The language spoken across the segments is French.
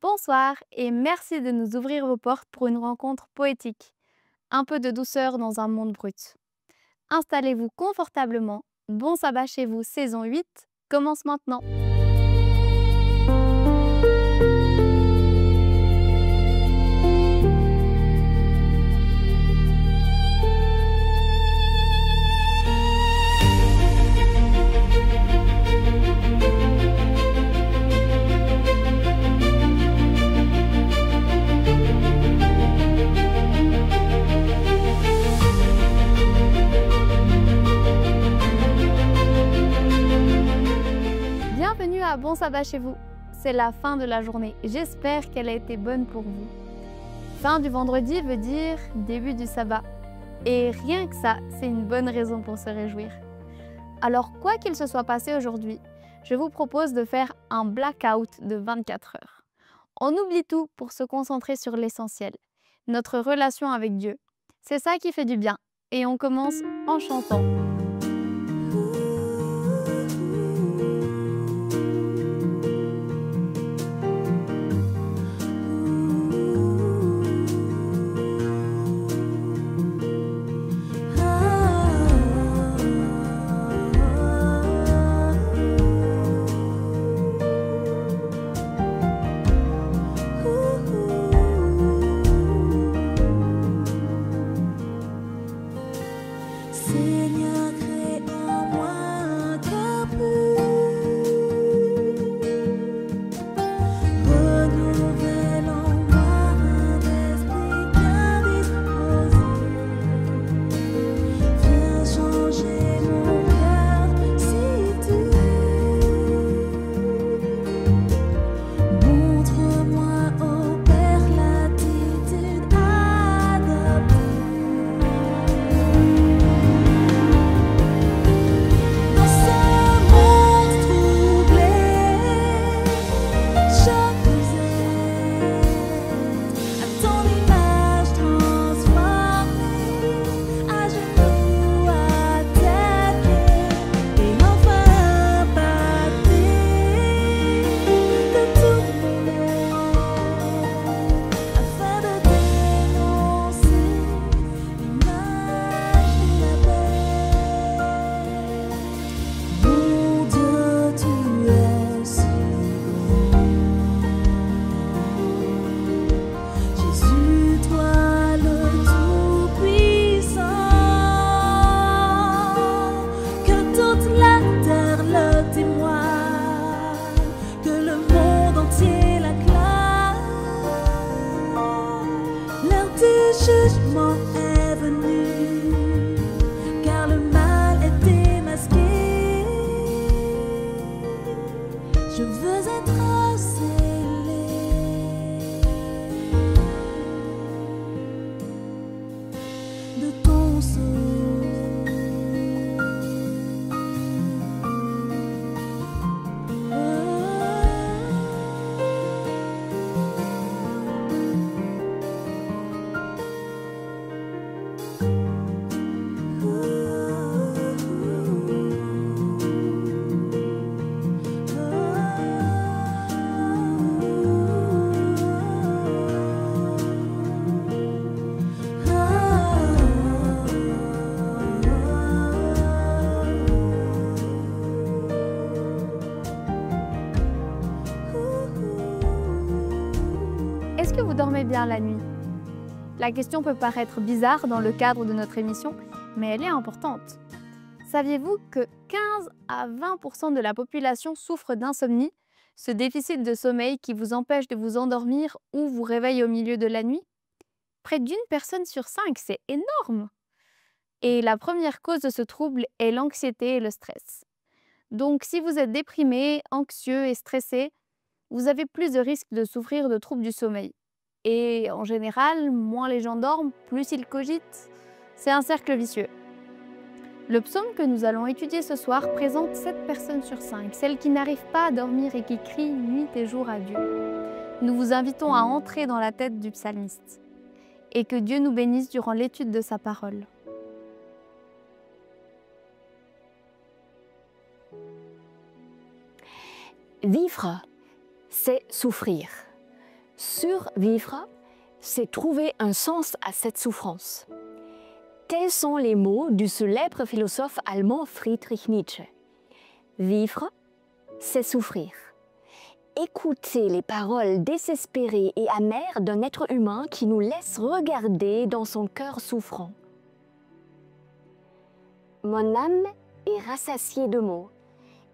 Bonsoir et merci de nous ouvrir vos portes pour une rencontre poétique. Un peu de douceur dans un monde brut. Installez-vous confortablement. Bon sabbat chez vous, saison 8 commence maintenant. Bienvenue à Bon sabbat chez vous. C'est la fin de la journée. J'espère qu'elle a été bonne pour vous. Fin du vendredi veut dire début du sabbat. Et rien que ça, c'est une bonne raison pour se réjouir. Alors, quoi qu'il se soit passé aujourd'hui, je vous propose de faire un blackout de 24 heures. On oublie tout pour se concentrer sur l'essentiel, notre relation avec Dieu. C'est ça qui fait du bien. Et on commence en chantant. Seigneur, crée en moi un cœur pur, renouvelle en moi un esprit bien disposé. Viens changer mon cœur si tu montre-moi, ô Père, l'attitude adoptée. Dans ce monde troublé, je vous aide. À ton image transformée, à genoux, à tes pieds, et enfin impacté de tout mon être, afin de dénoncer l'image de la paix. Mon Dieu, tu es si bon. Jésus, toi le Tout-Puissant, que toute la terre le témoigne, que le monde entier l'acclame. L'heure du jugement est venue, car le mal est démasqué. Je veux être scellé de ton sceau. Est-ce que vous dormez bien la nuit? La question peut paraître bizarre dans le cadre de notre émission, mais elle est importante. Saviez-vous que 15 à 20% de la population souffre d'insomnie, ce déficit de sommeil qui vous empêche de vous endormir ou vous réveille au milieu de la nuit? Près d'une personne sur 5, c'est énorme! Et la première cause de ce trouble est l'anxiété et le stress. Donc si vous êtes déprimé, anxieux et stressé, vous avez plus de risques de souffrir de troubles du sommeil. Et en général, moins les gens dorment, plus ils cogitent. C'est un cercle vicieux. Le psaume que nous allons étudier ce soir présente 7 personnes sur 5, celles qui n'arrivent pas à dormir et qui crient nuit et jour à Dieu. Nous vous invitons à entrer dans la tête du psalmiste. Et que Dieu nous bénisse durant l'étude de sa parole. Vivre, c'est souffrir. Survivre, c'est trouver un sens à cette souffrance. Tels sont les mots du célèbre philosophe allemand Friedrich Nietzsche. Vivre, c'est souffrir. Écouter les paroles désespérées et amères d'un être humain qui nous laisse regarder dans son cœur souffrant. Mon âme est rassasiée de maux,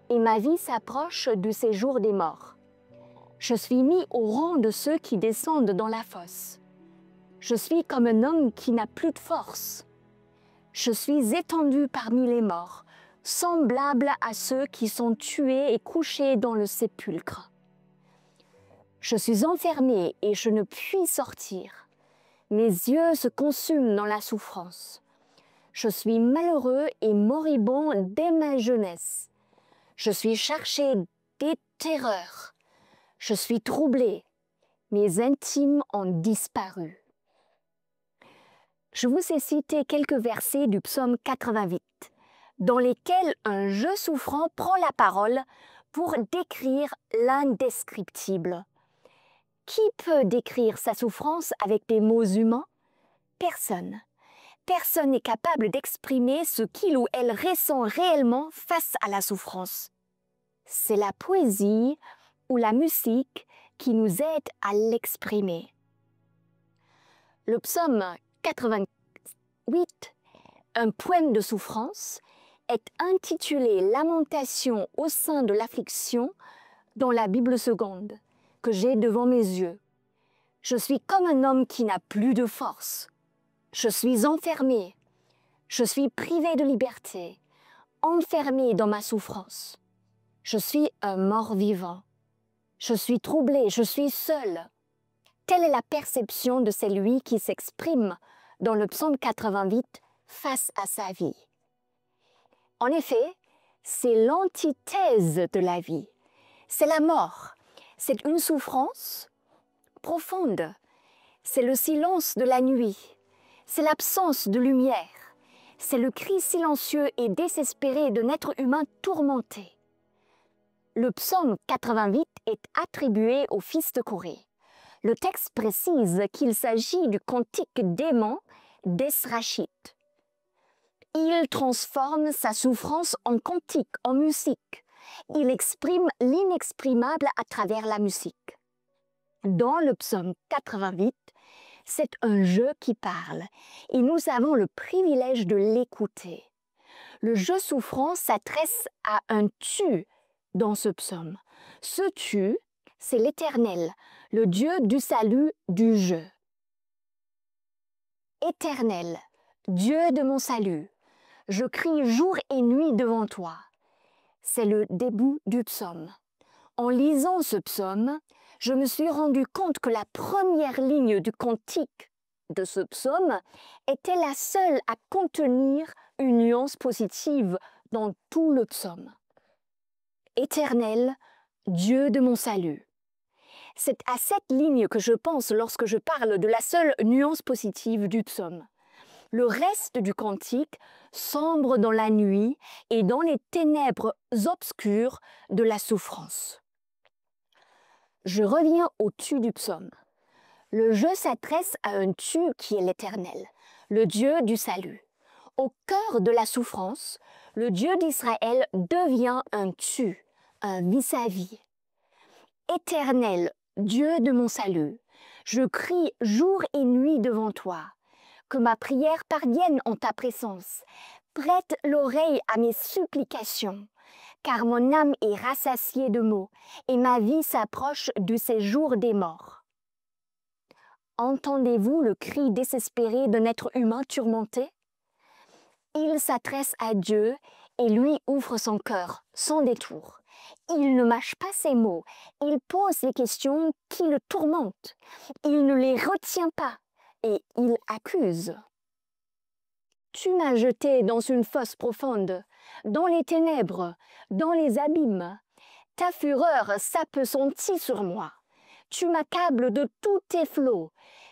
et ma vie s'approche du séjour des morts. Je suis mis au rang de ceux qui descendent dans la fosse. Je suis comme un homme qui n'a plus de force. Je suis étendu parmi les morts, semblable à ceux qui sont tués et couchés dans le sépulcre. Je suis enfermé et je ne puis sortir. Mes yeux se consument dans la souffrance. Je suis malheureux et moribond dès ma jeunesse. Je suis chargé des terreurs. Je suis troublé. Mes intimes ont disparu. Je vous ai cité quelques versets du psaume 88, dans lesquels un je souffrant prend la parole pour décrire l'indescriptible. Qui peut décrire sa souffrance avec des mots humains? Personne. Personne n'est capable d'exprimer ce qu'il ou elle ressent réellement face à la souffrance. C'est la poésie ou la musique qui nous aide à l'exprimer. Le psaume 88, un poème de souffrance, est intitulé « Lamentation au sein de l'affliction » dans la Bible seconde, que j'ai devant mes yeux. Je suis comme un homme qui n'a plus de force. Je suis enfermé. Je suis privé de liberté, enfermé dans ma souffrance. Je suis un mort-vivant. Je suis troublé, je suis seul. Telle est la perception de celui qui s'exprime dans le psaume 88 face à sa vie. En effet, c'est l'antithèse de la vie. C'est la mort. C'est une souffrance profonde. C'est le silence de la nuit. C'est l'absence de lumière. C'est le cri silencieux et désespéré d'un être humain tourmenté. Le psaume 88 est attribué au fils de Corée. Le texte précise qu'il s'agit du cantique dément d'Esrachit. Il transforme sa souffrance en cantique, en musique. Il exprime l'inexprimable à travers la musique. Dans le psaume 88, c'est un je qui parle et nous avons le privilège de l'écouter. Le je souffrant s'adresse à un tu dans ce psaume. Ce tu, c'est l'Éternel, le Dieu du salut du je. Éternel, Dieu de mon salut, je crie jour et nuit devant toi. C'est le début du psaume. En lisant ce psaume, je me suis rendu compte que la première ligne du cantique de ce psaume était la seule à contenir une nuance positive dans tout le psaume. Éternel, Dieu de mon salut. C'est à cette ligne que je pense lorsque je parle de la seule nuance positive du psaume. Le reste du cantique sombre dans la nuit et dans les ténèbres obscures de la souffrance. Je reviens au tu du psaume. Le je s'adresse à un tu qui est l'Éternel, le Dieu du salut. Au cœur de la souffrance, le Dieu d'Israël devient un tu, un vis-à-vis. Éternel, Dieu de mon salut, je crie jour et nuit devant toi. Que ma prière parvienne en ta présence. Prête l'oreille à mes supplications, car mon âme est rassasiée de maux et ma vie s'approche du séjour des morts. Entendez-vous le cri désespéré d'un être humain tourmenté? Il s'adresse à Dieu et lui ouvre son cœur sans détour. Il ne mâche pas ses mots, il pose les questions qui le tourmentent. Il ne les retient pas et il accuse. Tu m'as jeté dans une fosse profonde, dans les ténèbres, dans les abîmes. Ta fureur s'appesantit sur moi. Tu m'accables de tous tes flots.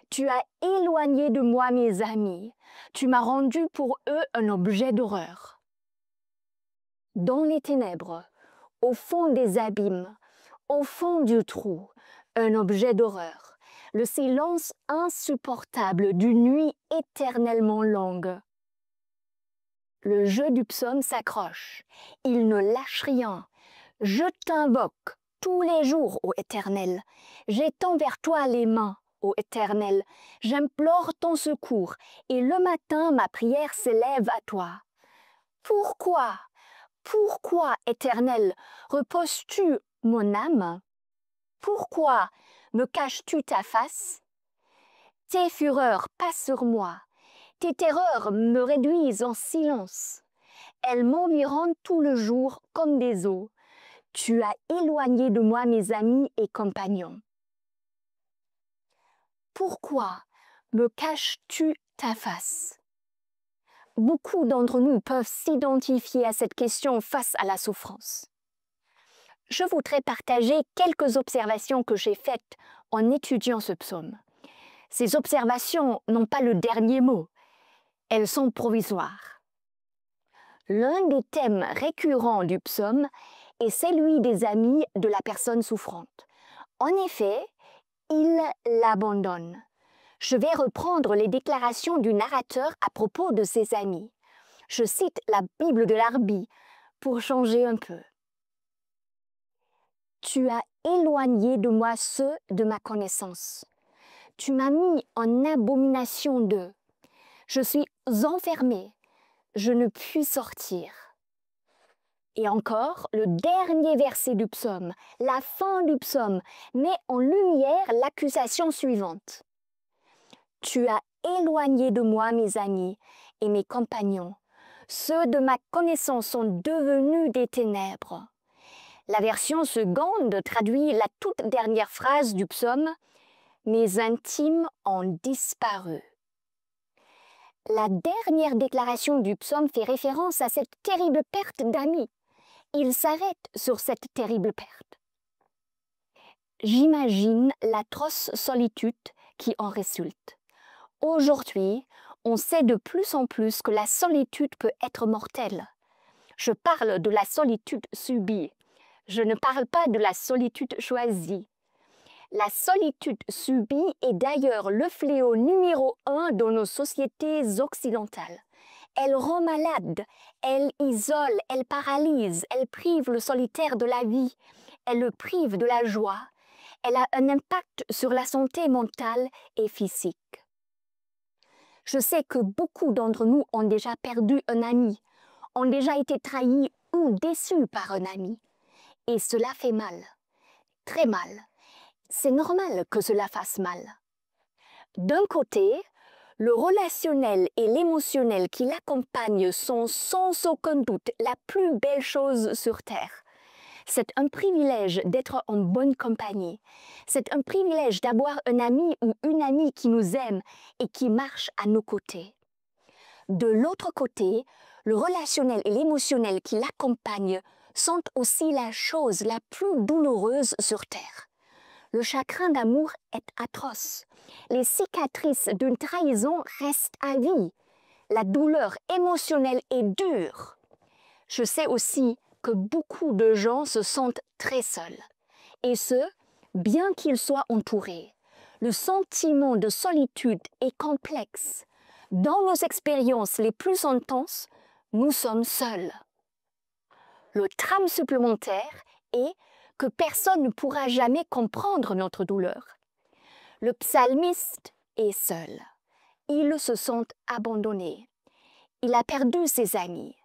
Tu as éloigné de moi mes amis. Tu m'as rendu pour eux un objet d'horreur. Dans les ténèbres, au fond des abîmes, au fond du trou, un objet d'horreur. le silence insupportable d'une nuit éternellement longue. Le jeu du psaume s'accroche, il ne lâche rien. Je t'invoque tous les jours, ô Éternel. J'étends vers toi les mains, ô Éternel. J'implore ton secours, et le matin ma prière s'élève à toi. Pourquoi, Éternel, reposes-tu mon âme? Pourquoi me caches-tu ta face? Tes fureurs passent sur moi, tes terreurs me réduisent en silence. Elles m'environnent tout le jour comme des eaux. Tu as éloigné de moi mes amis et compagnons. Pourquoi me caches-tu ta face? Beaucoup d'entre nous peuvent s'identifier à cette question face à la souffrance. Je voudrais partager quelques observations que j'ai faites en étudiant ce psaume. Ces observations n'ont pas le dernier mot, elles sont provisoires. L'un des thèmes récurrents du psaume est celui des amis de la personne souffrante. En effet, il l'abandonne. Je vais reprendre les déclarations du narrateur à propos de ses amis. Je cite la Bible de l'Arby pour changer un peu. Tu as éloigné de moi ceux de ma connaissance. Tu m'as mis en abomination d'eux. Je suis enfermé, je ne puis sortir. Et encore, le dernier verset du psaume, la fin du psaume, met en lumière l'accusation suivante. Tu as éloigné de moi mes amis et mes compagnons. Ceux de ma connaissance sont devenus des ténèbres. La version seconde traduit la toute dernière phrase du psaume. Mes intimes ont disparu. La dernière déclaration du psaume fait référence à cette terrible perte d'amis. Il s'arrête sur cette terrible perte. J'imagine l'atroce solitude qui en résulte. Aujourd'hui, on sait de plus en plus que la solitude peut être mortelle. Je parle de la solitude subie. Je ne parle pas de la solitude choisie. La solitude subie est d'ailleurs le fléau numéro 1 de nos sociétés occidentales. Elle rend malade, elle isole, elle paralyse, elle prive le solitaire de la vie, elle le prive de la joie, elle a un impact sur la santé mentale et physique. Je sais que beaucoup d'entre nous ont déjà perdu un ami, ont déjà été trahis ou déçus par un ami. Et cela fait mal, très mal. C'est normal que cela fasse mal. D'un côté, le relationnel et l'émotionnel qui l'accompagnent sont sans aucun doute la plus belle chose sur Terre. C'est un privilège d'être en bonne compagnie. C'est un privilège d'avoir un ami ou une amie qui nous aime et qui marche à nos côtés. De l'autre côté, le relationnel et l'émotionnel qui l'accompagnent sont aussi la chose la plus douloureuse sur Terre. Le chagrin d'amour est atroce. Les cicatrices d'une trahison restent à vie. La douleur émotionnelle est dure. Je sais aussi que beaucoup de gens se sentent très seuls. Et ce, bien qu'ils soient entourés. Le sentiment de solitude est complexe. Dans nos expériences les plus intenses, nous sommes seuls. Le drame supplémentaire est que personne ne pourra jamais comprendre notre douleur. Le psalmiste est seul. Il se sent abandonné. Il a perdu ses amis.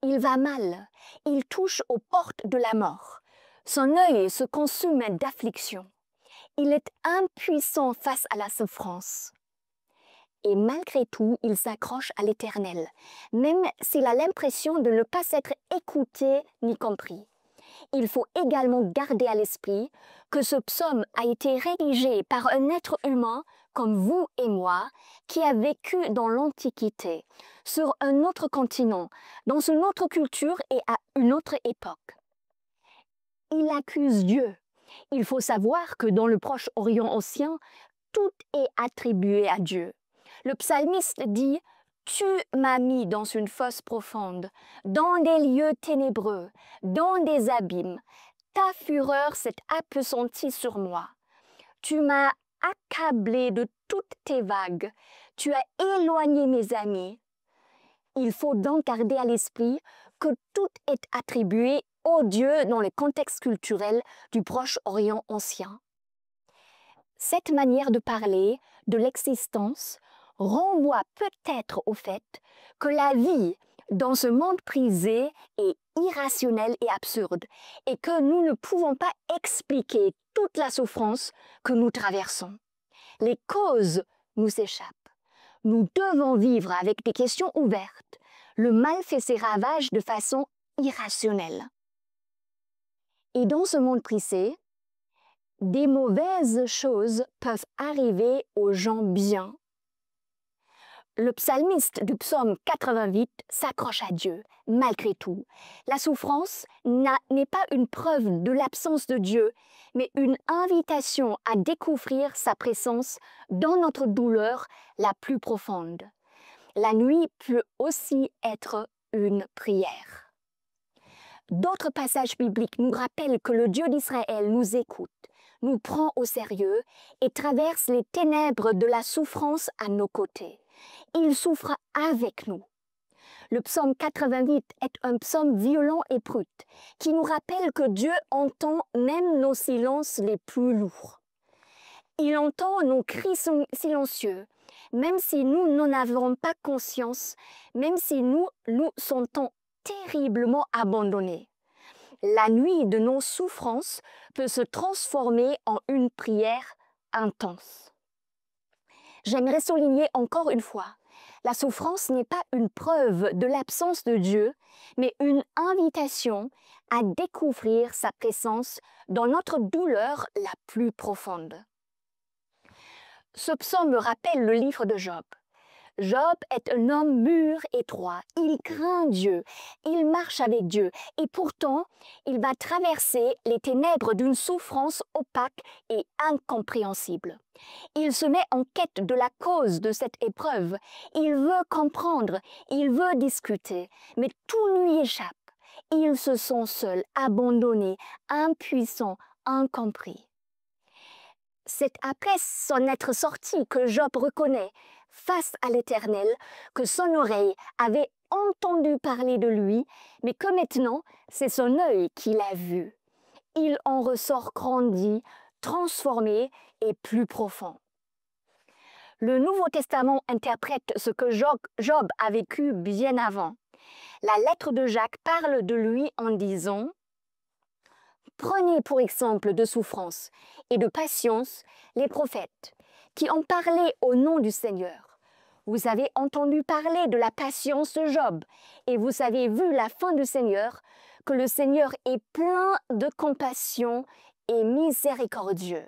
Il va mal. Il touche aux portes de la mort. Son œil se consume d'affliction. Il est impuissant face à la souffrance. Et malgré tout, il s'accroche à l'Éternel, même s'il a l'impression de ne pas s'être écouté ni compris. Il faut également garder à l'esprit que ce psaume a été rédigé par un être humain comme vous et moi, qui a vécu dans l'Antiquité, sur un autre continent, dans une autre culture et à une autre époque. Il accuse Dieu. Il faut savoir que dans le Proche-Orient ancien, tout est attribué à Dieu. Le psalmiste dit « Tu m'as mis dans une fosse profonde, dans des lieux ténébreux, dans des abîmes. Ta fureur s'est appesantie sur moi. Tu m'as accablé de toutes tes vagues, tu as éloigné mes amis. Il faut donc garder à l'esprit que tout est attribué au Dieu dans le contexte culturel du Proche-Orient ancien. Cette manière de parler de l'existence renvoie peut-être au fait que la vie dans ce monde prisé est irrationnelle et absurde et que nous ne pouvons pas expliquer toute la souffrance que nous traversons. Les causes nous échappent. Nous devons vivre avec des questions ouvertes. Le mal fait ses ravages de façon irrationnelle. Et dans ce monde prisé, des mauvaises choses peuvent arriver aux gens bien. Le psalmiste du psaume 88 s'accroche à Dieu, malgré tout. La souffrance n'est pas une preuve de l'absence de Dieu, mais une invitation à découvrir sa présence dans notre douleur la plus profonde. La nuit peut aussi être une prière. D'autres passages bibliques nous rappellent que le Dieu d'Israël nous écoute, nous prend au sérieux et traverse les ténèbres de la souffrance à nos côtés. Il souffre avec nous. Le psaume 88 est un psaume violent et brut qui nous rappelle que Dieu entend même nos silences les plus lourds. Il entend nos cris silencieux, même si nous n'en avons pas conscience, même si nous nous sentons terriblement abandonnés. La nuit de nos souffrances peut se transformer en une prière intense. J'aimerais souligner encore une fois, la souffrance n'est pas une preuve de l'absence de Dieu, mais une invitation à découvrir sa présence dans notre douleur la plus profonde. Ce psaume me rappelle le livre de Job. Job est un homme mûr et droit, il craint Dieu, il marche avec Dieu et pourtant il va traverser les ténèbres d'une souffrance opaque et incompréhensible. Il se met en quête de la cause de cette épreuve, il veut comprendre, il veut discuter, mais tout lui échappe. Il se sent seul, abandonné, impuissant, incompris. C'est après s'en être sorti que Job reconnaît, face à l'Éternel, que son oreille avait entendu parler de lui, mais que maintenant, c'est son œil qui l'a vu. Il en ressort grandi, transformé et plus profond. Le Nouveau Testament interprète ce que Job a vécu bien avant. La lettre de Jacques parle de lui en disant « Prenez pour exemple de souffrance et de patience les prophètes qui ont parlé au nom du Seigneur. Vous avez entendu parler de la patience de Job et vous avez vu la fin du Seigneur, que le Seigneur est plein de compassion et miséricordieux. »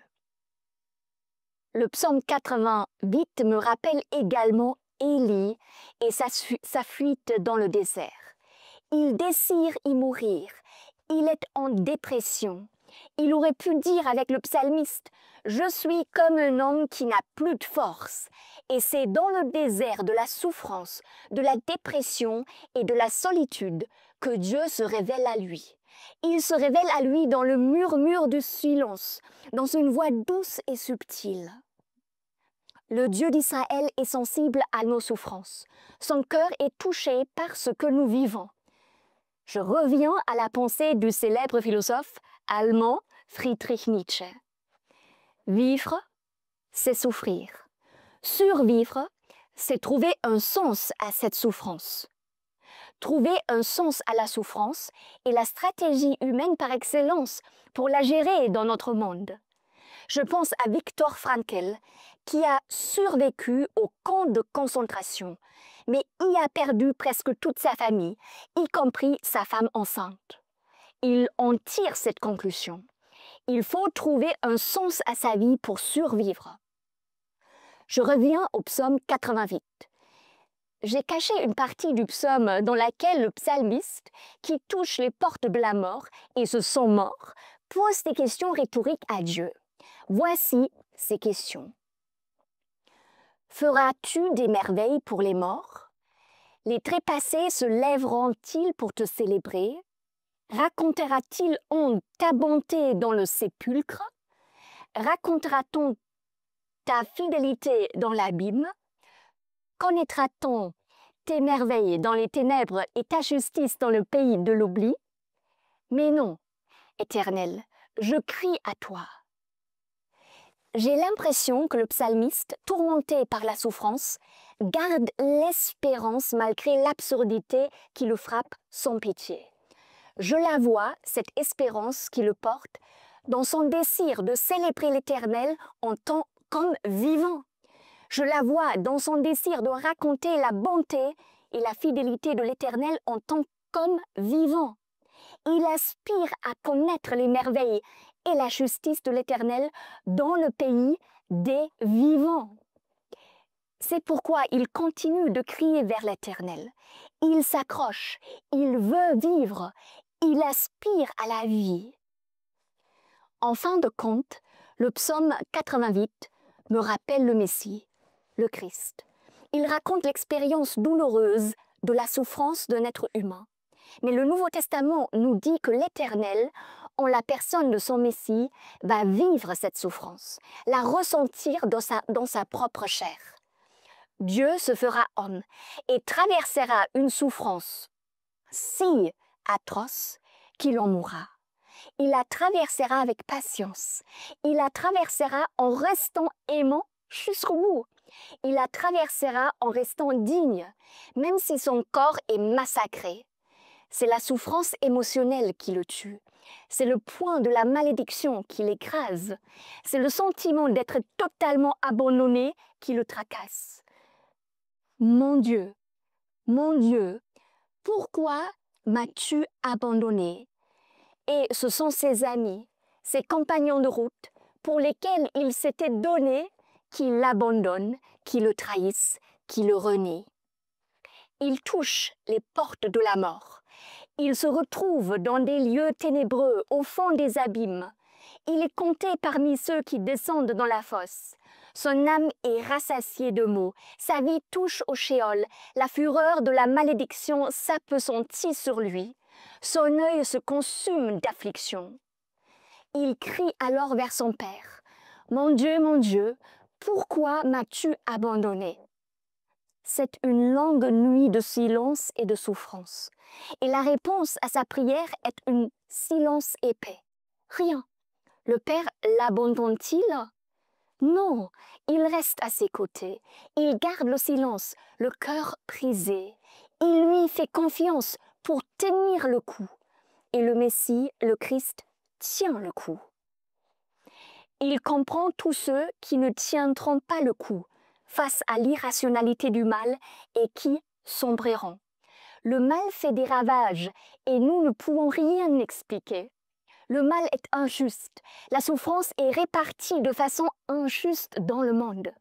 Le psaume 88 me rappelle également Élie et sa fuite dans le désert. Il désire y mourir, il est en dépression. Il aurait pu dire avec le psalmiste « Je suis comme un homme qui n'a plus de force ». Et c'est dans le désert de la souffrance, de la dépression et de la solitude que Dieu se révèle à lui. Il se révèle à lui dans le murmure du silence, dans une voix douce et subtile. Le Dieu d'Israël est sensible à nos souffrances. Son cœur est touché par ce que nous vivons. Je reviens à la pensée du célèbre philosophe allemand Friedrich Nietzsche. Vivre, c'est souffrir. Survivre, c'est trouver un sens à cette souffrance. Trouver un sens à la souffrance est la stratégie humaine par excellence pour la gérer dans notre monde. Je pense à Viktor Frankl, qui a survécu au camp de concentration, mais y a perdu presque toute sa famille, y compris sa femme enceinte. Il en tire cette conclusion. Il faut trouver un sens à sa vie pour survivre. Je reviens au psaume 88. J'ai caché une partie du psaume dans laquelle le psalmiste, qui touche les portes de la mort et se sent mort, pose des questions rhétoriques à Dieu. Voici ces questions. Feras-tu des merveilles pour les morts? Les trépassés se lèveront-ils pour te célébrer? Racontera-t-il ta bonté dans le sépulcre? Racontera-t-on ta fidélité dans l'abîme? Connaîtra-t-on tes merveilles dans les ténèbres et ta justice dans le pays de l'oubli? Mais non, Éternel, je crie à toi. J'ai l'impression que le psalmiste, tourmenté par la souffrance, garde l'espérance malgré l'absurdité qui le frappe sans pitié. Je la vois, cette espérance qui le porte, dans son désir de célébrer l'Éternel en tant comme vivant. Je la vois dans son désir de raconter la bonté et la fidélité de l'Éternel en tant comme vivant. Il aspire à connaître les merveilles et la justice de l'Éternel dans le pays des vivants. C'est pourquoi il continue de crier vers l'Éternel. Il s'accroche, il veut vivre, il aspire à la vie. En fin de compte, le psaume 88 me rappelle le Messie, le Christ. Il raconte l'expérience douloureuse de la souffrance d'un être humain. Mais le Nouveau Testament nous dit que l'Éternel, en la personne de son Messie, va vivre cette souffrance, la ressentir dans sa propre chair. Dieu se fera homme et traversera une souffrance si atroce qu'il en mourra. Il la traversera avec patience. Il la traversera en restant aimant jusqu'au bout. Il la traversera en restant digne, même si son corps est massacré. C'est la souffrance émotionnelle qui le tue. C'est le poids de la malédiction qui l'écrase. C'est le sentiment d'être totalement abandonné qui le tracasse. Mon Dieu, pourquoi m'as-tu abandonné? Et ce sont ses amis, ses compagnons de route, pour lesquels il s'était donné, qui l'abandonnent, qui le trahissent, qui le renient. Il touche les portes de la mort. Il se retrouve dans des lieux ténébreux, au fond des abîmes. Il est compté parmi ceux qui descendent dans la fosse. Son âme est rassasiée de maux. Sa vie touche au shéol. La fureur de la malédiction s'appesantit sur lui. Son œil se consume d'affliction. Il crie alors vers son Père. « Mon Dieu, pourquoi m'as-tu abandonné ?» C'est une longue nuit de silence et de souffrance. Et la réponse à sa prière est un silence épais. Rien. Le Père l'abandonne-t-il? Non, il reste à ses côtés. Il garde le silence, le cœur brisé. Il lui fait confiance pour tenir le coup. Et le Messie, le Christ, tient le coup. Il comprend tous ceux qui ne tiendront pas le coup face à l'irrationalité du mal et qui sombreront. Le mal fait des ravages et nous ne pouvons rien expliquer. Le mal est injuste. La souffrance est répartie de façon injuste dans le monde.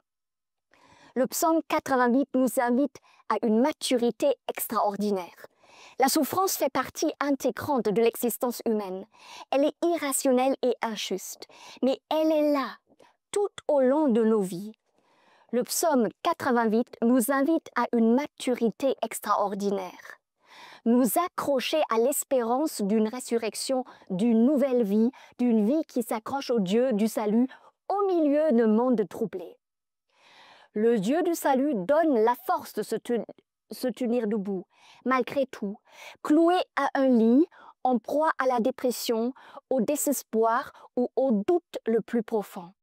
Le psaume 88 nous invite à une maturité extraordinaire. La souffrance fait partie intégrante de l'existence humaine. Elle est irrationnelle et injuste, mais elle est là, tout au long de nos vies. Le psaume 88 nous invite à une maturité extraordinaire. Nous accrocher à l'espérance d'une résurrection, d'une nouvelle vie, d'une vie qui s'accroche au Dieu du salut au milieu d'un monde troublé. Le Dieu du salut donne la force de se tenir debout, malgré tout, cloué à un lit, en proie à la dépression, au désespoir ou au doute le plus profond.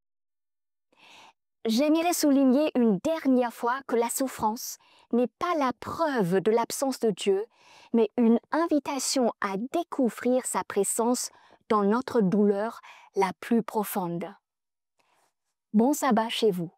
J'aimerais souligner une dernière fois que la souffrance n'est pas la preuve de l'absence de Dieu, mais une invitation à découvrir sa présence dans notre douleur la plus profonde. Bon sabbat chez vous.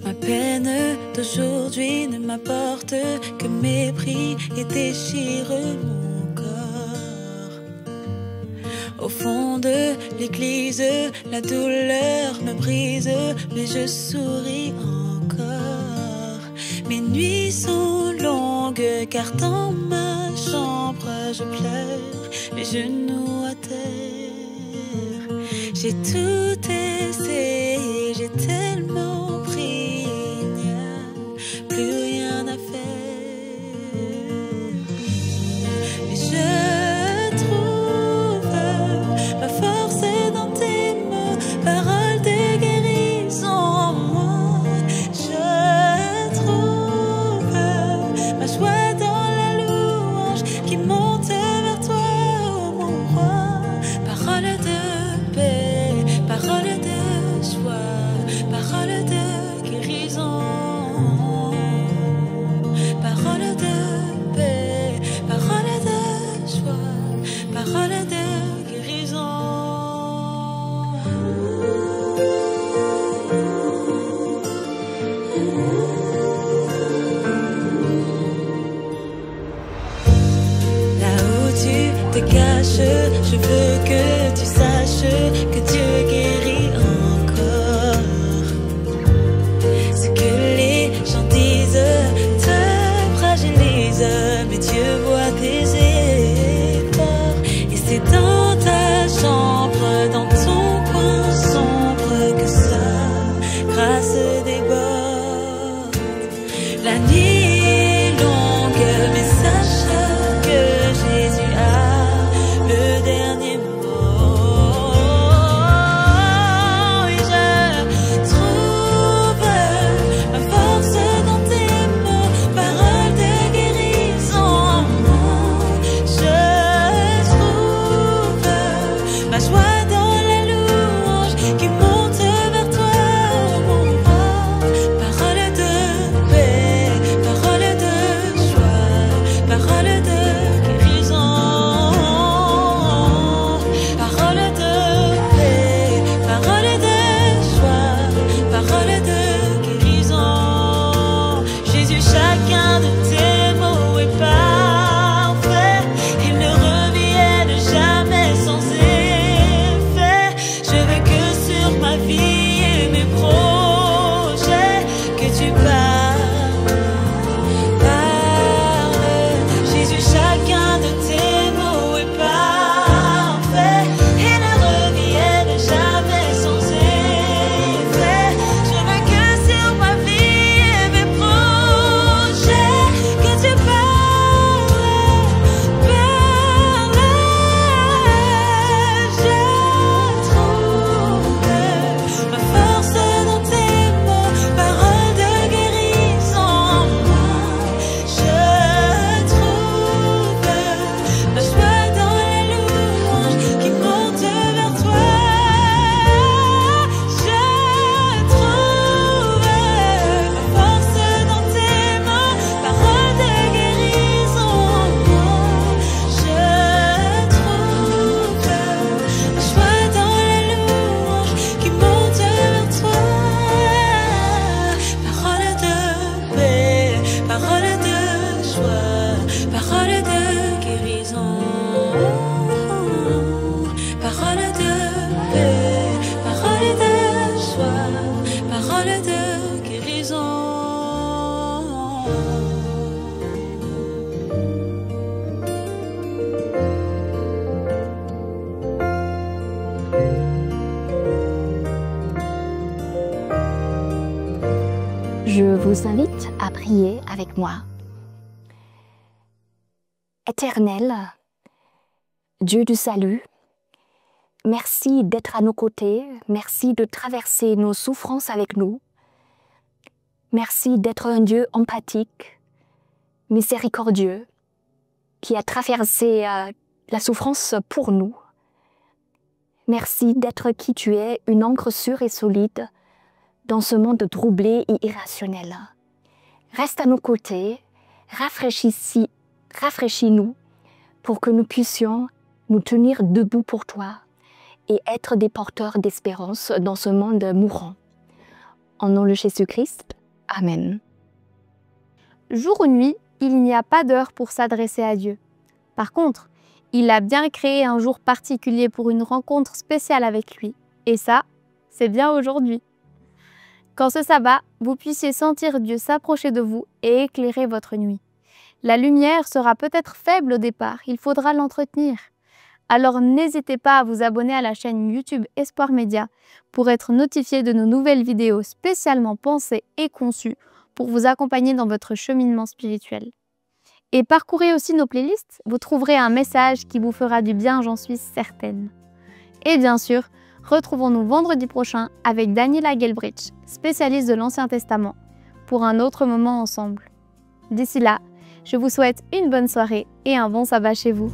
Ma peine d'aujourd'hui ne m'apporte que mépris et déchire mon corps. Au fond de l'église, la douleur me brise, mais je souris encore. Mes nuits sont longues car dans ma chambre je pleure, les genoux à terre. J'ai tout essayé, j'ai tellement pris, il n'y a plus rien à faire. Mais je trouve ma force dans tes mots, paroles de guérison en moi. Je trouve ma joie dans la louange qui monte vers toi, oh mon roi. Parole de paix, parole de joie, parole de guérison. Parole de paix, parole de joie, parole de guérison. Là où tu te caches, je veux que tu saches que Dieu guérit encore. Ce que les gens disent te fragilise, mais Dieu voit tes efforts. Et c'est dans ta chambre, dans ton coin sombre que sa grâce déborde. La nuit est longue, mais sache que Jésus a le dernier mot. Et je trouve ma force dans tes mots, paroles de guérison en moi. Je trouve ma joie dans la louange qui monte vers toi, mon roi. Parole de paix, parole de joie, parole de guérison. Parole de paix, parole de joie, parole de guérison. Jésus, chacun de tes mots est parfait. Ils ne reviennent jamais sans effet. Je veux que sur ma vie et mes projets, que tu parles. Jésus, chacun de tes mots est parfait. Ils ne reviennent jamais sans effet. Je veux que sur ma vie et mes projets, que tu parles. Je trouve ma force dans tes mots, paroles de guérison en moi. Je trouve ma joie dans la louange qui monte vers toi. Je trouve ma force dans tes mots, paroles de guérison en moi. Je trouve ma joie dans la louange qui monte vers toi. Parole de paix, parole de joie, parole de guérison. Parole de paix, parole de joie, parole de guérison. Je vous invite à prier avec moi. Éternel, Dieu du salut, merci d'être à nos côtés, merci de traverser nos souffrances avec nous. Merci d'être un Dieu empathique, miséricordieux, qui a traversé la souffrance pour nous. Merci d'être qui tu es, une ancre sûre et solide dans ce monde troublé et irrationnel. Reste à nos côtés, rafraîchis-nous pour que nous puissions nous tenir debout pour toi et être des porteurs d'espérance dans ce monde mourant. En nom de Jésus-Christ, Amen. Jour ou nuit, il n'y a pas d'heure pour s'adresser à Dieu. Par contre, il a bien créé un jour particulier pour une rencontre spéciale avec lui. Et ça, c'est bien aujourd'hui. Qu'en ce sabbat, vous puissiez sentir Dieu s'approcher de vous et éclairer votre nuit. La lumière sera peut-être faible au départ, il faudra l'entretenir. Alors n'hésitez pas à vous abonner à la chaîne YouTube Espoir Média pour être notifié de nos nouvelles vidéos spécialement pensées et conçues pour vous accompagner dans votre cheminement spirituel. Et parcourez aussi nos playlists, vous trouverez un message qui vous fera du bien, j'en suis certaine. Et bien sûr, retrouvons-nous vendredi prochain avec Daniela Gelbrich, spécialiste de l'Ancien Testament, pour un autre moment ensemble. D'ici là, je vous souhaite une bonne soirée et un bon sabbat chez vous.